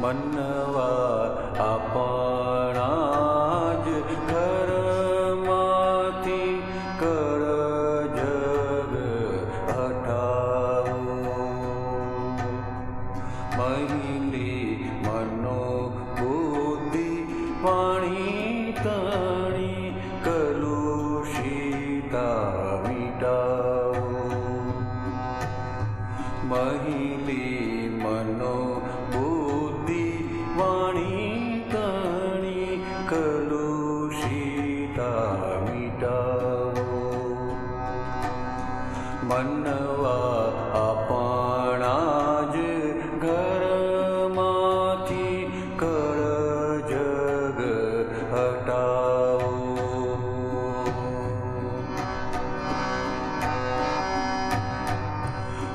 મનવા આપણા જ ઘરમાંથી કર જગ હટાવો. મહિલી મનો બુદ્ધિ વાણી તણી કલુષિતા મિટાવો. મહિલી મનો બુદ્ધિ વાણી તણી કલુષિતા મિટાવો. મનવા આપણા જ ઘરમાંથી કર જગ હટાવો.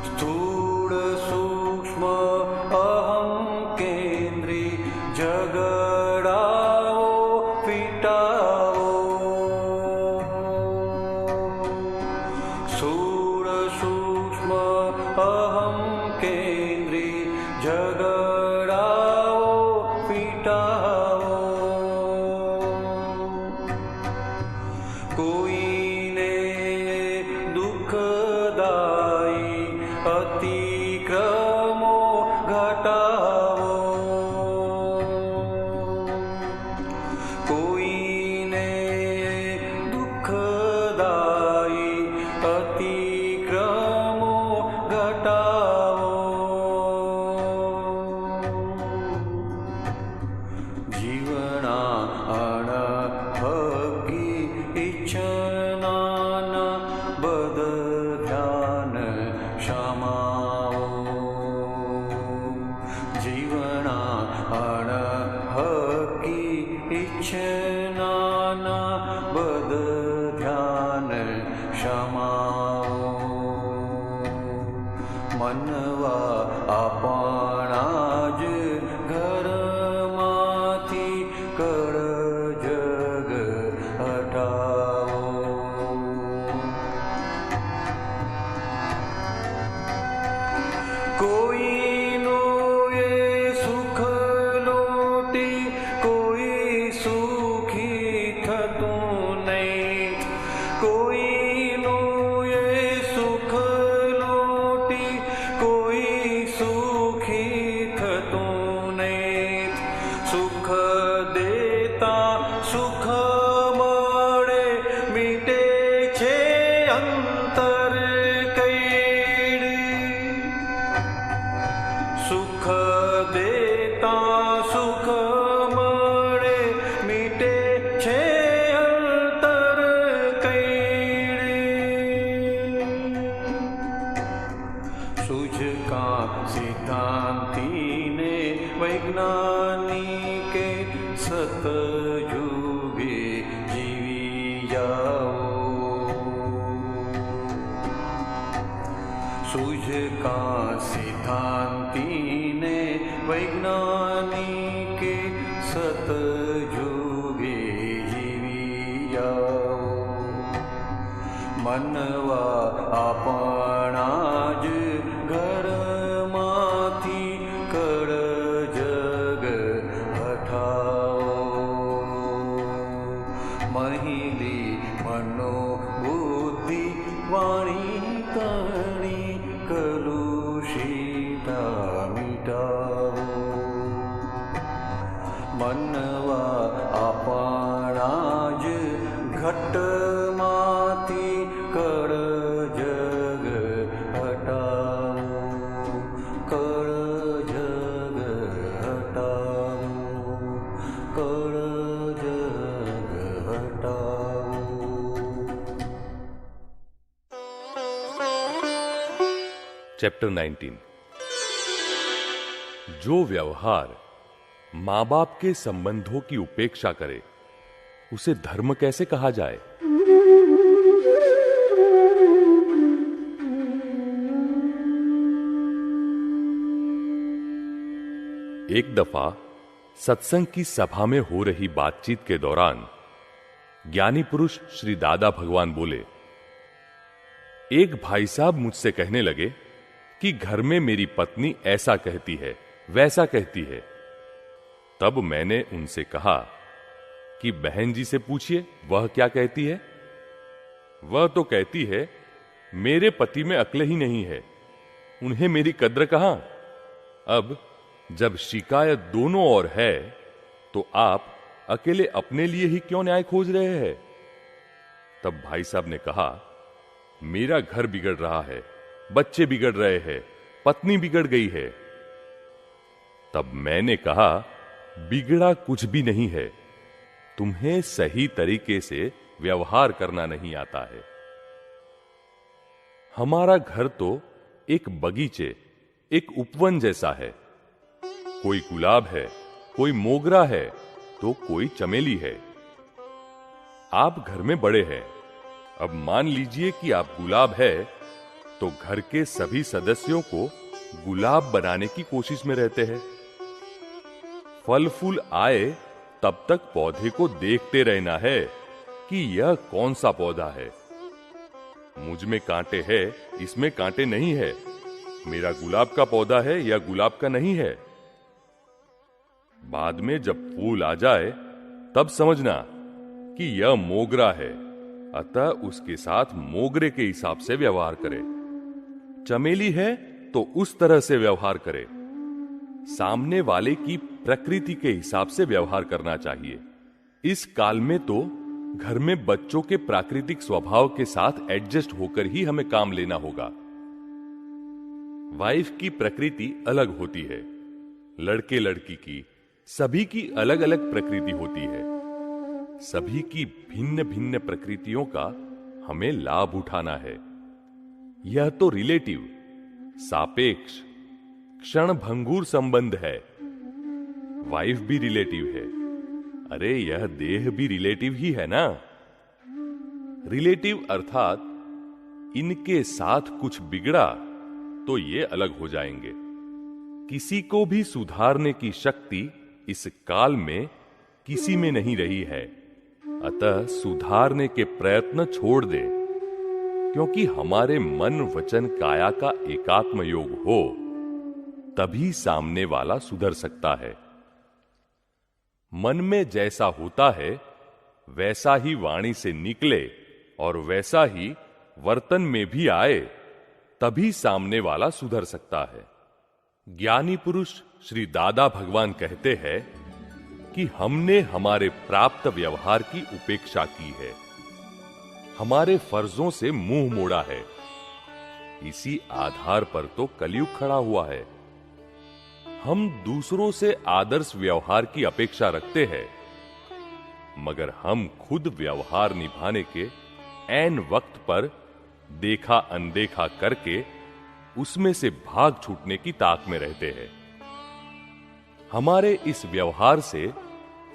સ્થૂળ સૂક્ષ્મ અહં કેન્દ્રી ઝઘડાઓ પીટાવો. સ્થૂળ સૂક્ષ્મ અહં કેન્દ્રી ઝઘડાઓ પીટાવો. કોઈને દુઃખદાયી અતિક્રમો ઘટાવો. કોઈને દુઃખદાયી અતિક્રમો ઘટાવો. જીવના અણહકી ઈચ્છનાના બદ ધ્યાન ક્ષમાવો. જીવના અણહકી ઈચ્છનાના બદ ધ્યાન ક્ષમાવો. મનવા આપણા જ ઘરમાંથી કર જગ હટાવો. કોઈનું એ સુખ લોટી કોઈ સુખી થતું નહીં. કોઈનું એ સુખ લોટી કોઈ સુખી થતું નહીં. સુખ દેતા સુખ મળે મીટે છે અંતર કૈડી. સુખ દેતા સુખ મળે મીટે છે અંતર કૈડી. સૂઝકા સિદ્ધાંતિને વૈજ્ઞાનિકે સતયુગે જીવી જાઓ. સૂઝકા સિદ્ધાંતિને વૈજ્ઞાનિકે સતયુગે જીવી જાઓ. મનવા આપણા જ ઘરમાંથી કર જગ હટાવો. મહિલી મનો બુદ્ધિ વાણી તણી કલુષિતા મિટાવો. મનવા આપણા જ ઘટમાંથી કર જગ હટાવો. કર જગ હટાવો. કર જગ હટાવો. चैप्टर 19। जो व्यवहार मां बाप के संबंधों की उपेक्षा करे उसे धर्म कैसे कहा जाए? एक दफा सत्संग की सभा में हो रही बातचीत के दौरान ज्ञानी पुरुष श्री दादा भगवान बोले, एक भाई साहब मुझसे कहने लगे कि घर में मेरी पत्नी ऐसा कहती है, वैसा कहती है, तब मैंने उनसे कहा कि बहन जी से पूछिए वह क्या कहती है। वह तो कहती है मेरे पति में अक्ल ही नहीं है, उन्हें मेरी कद्र कहां। अब जब शिकायत दोनों ओर है तो आप अकेले अपने लिए ही क्यों न्याय खोज रहे हैं। तब भाई साहब ने कहा मेरा घर बिगड़ रहा है, बच्चे बिगड़ रहे हैं, पत्नी बिगड़ गई है। तब मैंने कहा बिगड़ा कुछ भी नहीं है, तुम्हें सही तरीके से व्यवहार करना नहीं आता है। हमारा घर तो एक बगीचे, एक उपवन जैसा है। कोई गुलाब है, कोई मोगरा है, तो कोई चमेली है। आप घर में बड़े हैं, अब मान लीजिए कि आप गुलाब है तो घर के सभी सदस्यों को गुलाब बनाने की कोशिश में रहते हैं। फल फूल आए तब तक पौधे को देखते रहना है कि यह कौन सा पौधा है। मुझ में कांटे है, इसमें कांटे नहीं है, मेरा गुलाब का पौधा है या गुलाब का नहीं है। बाद में जब फूल आ जाए तब समझना कि यह मोगरा है, अतः उसके साथ मोगरे के हिसाब से व्यवहार करे। चमेली है तो उस तरह से व्यवहार करे। सामने वाले की प्रकृति के हिसाब से व्यवहार करना चाहिए। इस काल में तो घर में बच्चों के प्राकृतिक स्वभाव के साथ एडजस्ट होकर ही हमें काम लेना होगा। वाइफ की प्रकृति अलग होती है, लड़के लड़की की सभी की अलग अलग प्रकृति होती है। सभी की भिन्न भिन्न प्रकृतियों का हमें लाभ उठाना है। यह तो रिलेटिव, सापेक्ष, क्षण भंगुर संबंध है। वाइफ भी रिलेटिव है, अरे यह देह भी रिलेटिव ही है ना। रिलेटिव अर्थात इनके साथ कुछ बिगड़ा तो ये अलग हो जाएंगे। किसी को भी सुधारने की शक्ति इस काल में किसी में नहीं रही है, अतः सुधारने के प्रयत्न छोड़ दे, क्योंकि हमारे मन वचन काया का एकात्म योग हो तभी सामने वाला सुधर सकता है। मन में जैसा होता है वैसा ही वाणी से निकले और वैसा ही वर्तन में भी आए तभी सामने वाला सुधर सकता है। ज्ञानी पुरुष श्री दादा भगवान कहते हैं कि हमने हमारे प्राप्त व्यवहार की उपेक्षा की है, हमारे फर्जों से मुंह मोड़ा है। इसी आधार पर तो कलयुग खड़ा हुआ है। हम दूसरों से आदर्श व्यवहार की अपेक्षा रखते हैं, मगर हम खुद व्यवहार निभाने के ऐन वक्त पर देखा अनदेखा करके उसमें से भाग छूटने की ताक में रहते हैं। हमारे इस व्यवहार से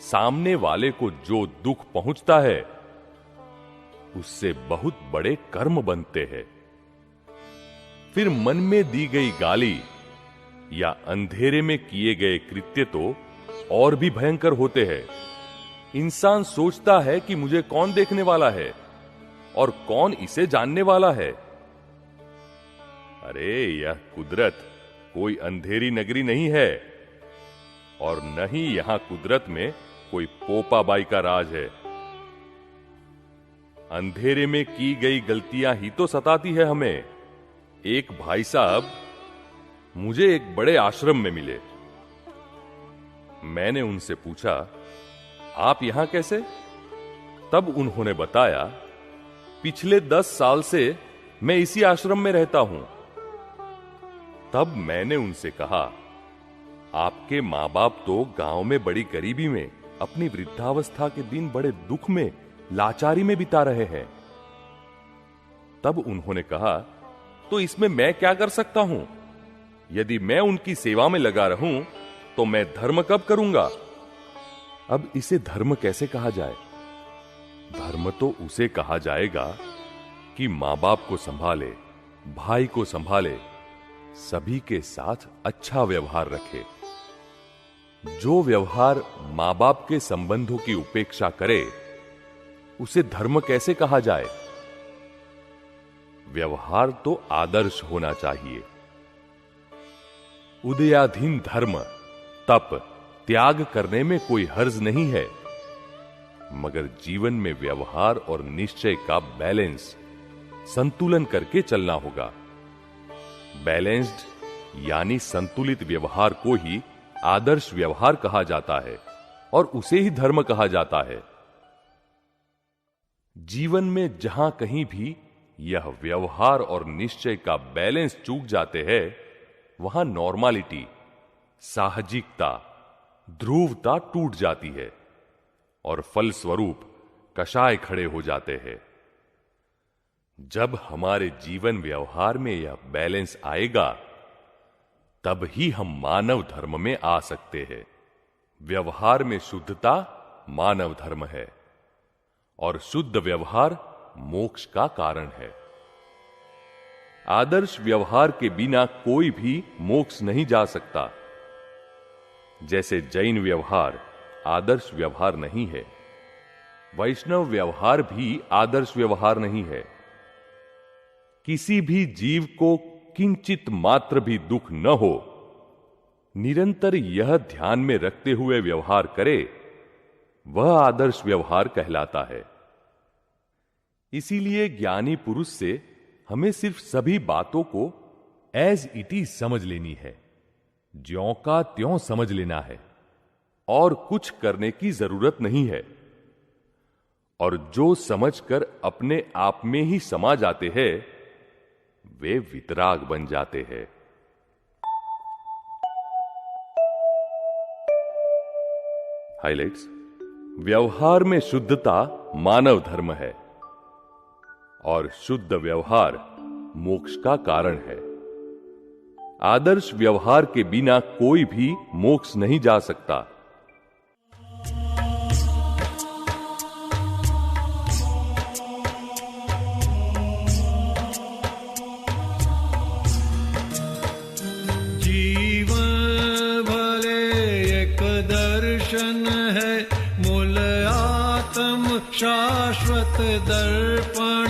सामने वाले को जो दुख पहुंचता है उससे बहुत बड़े कर्म बनते हैं। फिर मन में दी गई गाली या अंधेरे में किए गए कृत्य तो और भी भयंकर होते हैं। इंसान सोचता है कि मुझे कौन देखने वाला है और कौन इसे जानने वाला है। अरे यह कुदरत कोई अंधेरी नगरी नहीं है और न ही यहां कुदरत में कोई पोपाबाई का राज है। अंधेरे में की गई गलतियां ही तो सताती है हमें। एक भाई साहब मुझे एक बड़े आश्रम में मिले। मैंने उनसे पूछा, आप यहां कैसे? तब उन्होंने बताया, पिछले 10 साल से मैं इसी आश्रम में रहता हूं। तब मैंने उनसे कहा, आपके मां बाप तो गांव में बड़ी गरीबी में अपनी वृद्धावस्था के दिन बड़े दुख में, लाचारी में बिता रहे हैं। तब उन्होंने कहा, तो इसमें मैं क्या कर सकता हूं? यदि मैं उनकी सेवा में लगा रहूं तो मैं धर्म कब करूंगा? अब इसे धर्म कैसे कहा जाए? धर्म तो उसे कहा जाएगा कि मां बाप को संभाले, भाई को संभाले, सभी के साथ अच्छा व्यवहार रखे। जो व्यवहार मां बाप के संबंधों की उपेक्षा करे उसे धर्म कैसे कहा जाए? व्यवहार तो आदर्श होना चाहिए। उदयाधीन धर्म, तप, त्याग करने में कोई हर्ज नहीं है, मगर जीवन में व्यवहार और निश्चय का बैलेंस, संतुलन करके चलना होगा। बैलेंस्ड यानी संतुलित व्यवहार को ही आदर्श व्यवहार कहा जाता है और उसे ही धर्म कहा जाता है। जीवन में जहां कहीं भी यह व्यवहार और निश्चय का बैलेंस चूक जाते हैं, वहां नॉर्मलिटी, साहजिकता, ध्रुवता टूट जाती है और फलस्वरूप कषाय खड़े हो जाते हैं। जब हमारे जीवन व्यवहार में यह बैलेंस आएगा, तब ही हम मानव धर्म में आ सकते हैं। व्यवहार में शुद्धता मानव धर्म है और शुद्ध व्यवहार मोक्ष का कारण है। आदर्श व्यवहार के बिना कोई भी मोक्ष नहीं जा सकता। जैसे जैन व्यवहार आदर्श व्यवहार नहीं है, वैष्णव व्यवहार भी आदर्श व्यवहार नहीं है। किसी भी जीव को किंचित मात्र भी दुख न हो, निरंतर यह ध्यान में रखते हुए व्यवहार करे, वह आदर्श व्यवहार कहलाता है। इसीलिए ज्ञानी पुरुष से हमें सिर्फ सभी बातों को एज इट इज समझ लेनी है, ज्यों का त्यों समझ लेना है और कुछ करने की जरूरत नहीं है। और जो समझकर अपने आप में ही समा जाते हैं, वे वितराग बन जाते हैं। हाइलाइट्स: व्यवहार में शुद्धता मानव धर्म है और शुद्ध व्यवहार मोक्ष का कारण है। आदर्श व्यवहार के बिना कोई भी मोक्ष नहीं जा सकता। जीवन भले एक दर्शन है, मूल आत्म शाश्वत दर्पण